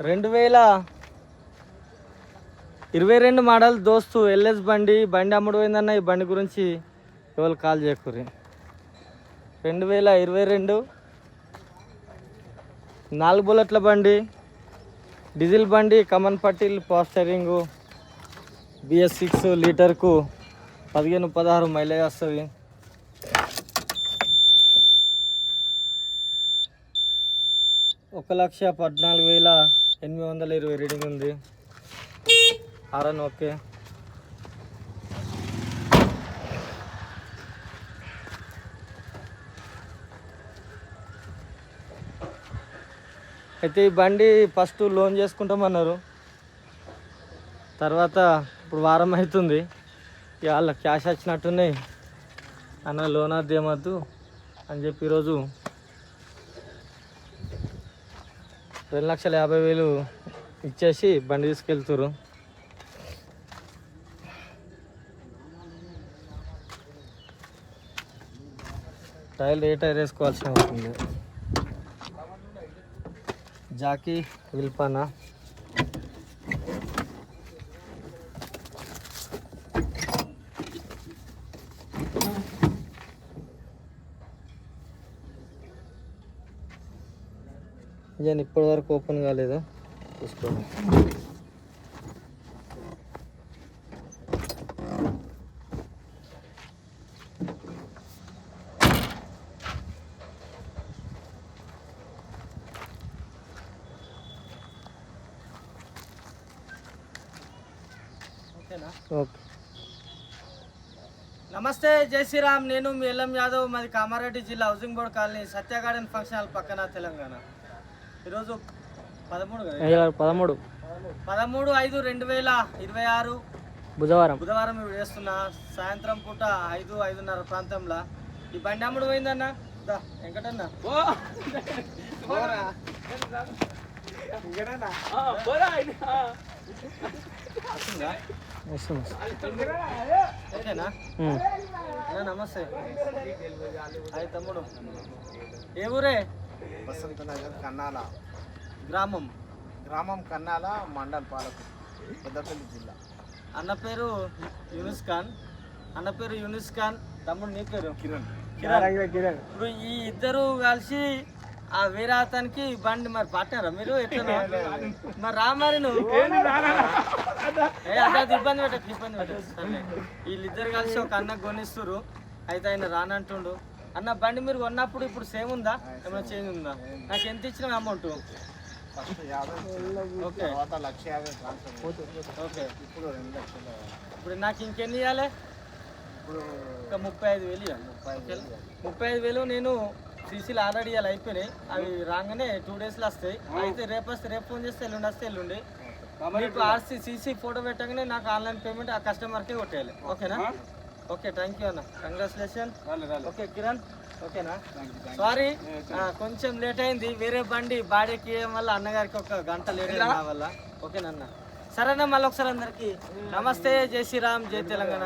2022 model దోస్తు LS బండి అమ్ముడు పోయిందన్న. ఈ బండి గురించి ఎవరు కాల్ చేయకూరి. 2022 4 బుల్లెట్ల బండి, డీజిల్ బండి, కమన్ పట్టిల్, పవర్ స్టీరింగు, BS6 లీటర్కు 15-16 మైలేజ్ వస్తుంది. $1,14,820 రీడింగ్ ఉంది. Horn okay. అయితే ఈ బండి ఫస్ట్ లోన్ చేసుకుంటామన్నారు. తర్వాత ఇప్పుడు వారం అవుతుంది, ఇవాళ క్యాష్ వచ్చినట్టున్నాయి. అన్న లోన్ అది ఏమద్దు అని చెప్పి ఈరోజు 2,50,000 ఇచ్చేసి బండి తీసుకెళ్తారు. టైర్ వేసుకోవాల్సి ఉంటుంది. జాకీ విల్పానా, ఇంజన్ ఇప్పటి వరకు ఓపెన్ కాలేదు, చూసుకోండి. ఓకే. నమస్తే, జై శ్రీరామ్. నేను మీ ఎల్ఎం యాదవ్, మాది కామారెడ్డి జిల్లా, హౌసింగ్ బోర్డ్ కాలనీ, సత్య గార్డెన్ ఫంక్షన్ హాల్ పక్కన, తెలంగాణ. ఈరోజు 13/5/2026 బుధవారం వేస్తున్నా. సాయంత్రం పూట 5-5:30 ప్రాంతంలో ఈ బండి అమ్ముడు పోయిందన్న. వెంకటన్న ఓకేనా? నమస్తే. అది తమ్ముడు ఏ ఊరే? వసంత నగర్, కన్నాల గ్రామం కన్నాల, మండల్ పాలకు, పెద్దపల్లి జిల్లా. అన్న పేరు యూనిస్ ఖాన్. తమ్ముడు నీ పేరు? కిరణ్. ఇప్పుడు ఈ ఇద్దరు కలిసి ఆ వేరే అతనికి బండి మరి పార్ట్నరా మీరు? ఎట్లా మరి రా, మరి నువ్వు అదే ఇబ్బంది పెట్టదు. సరే, వీళ్ళిద్దరు కలిసి ఒక అన్నకు కొనిస్తురు. అయితే ఆయన రానంటుండు. అన్న బండి మీరు కొన్నప్పుడు ఇప్పుడు సేమ్ ఉందా, ఏమైనా చేంజ్ ఉందా? నాకు ఎంత ఇచ్చిన అమౌంట్? Okay, okay. ఇప్పుడు నాకు ఇంకెన్ని ఇవ్వాలి? ఇంకా 35,000 ఇవ్వాలి. 35,000 నేను సీసీలు ఆల్రెడీ ఇవాళ అయిపోయినాయి. అవి రాగానే 2 డేస్లో వస్తాయి. అయితే రేపు వస్తే రేపు ఫోన్ చేస్తే ఎల్లుండి వస్తే ఎల్లుండి. మీకు సీసీ ఫోటో పెట్టగానే నాకు ఆన్లైన్ పేమెంట్ ఆ కస్టమర్కే కొట్టేయాలి. ఓకేనా? ఓకే, థ్యాంక్ యూ అన్న, కంగ్రాచులేషన్. ఓకే కిరణ్, ఓకేనా? సారీ, కొంచెం లేట్ అయింది. వేరే బండి బాడీకి ఇవ్వడం వల్ల అన్నగారికి 1 గంట లేట్ అయిన వల్ల. ఓకేనన్న, సరేనా? మళ్ళీ ఒకసారి అందరికి నమస్తే, జై శ్రీరామ్, జై తెలంగాణ.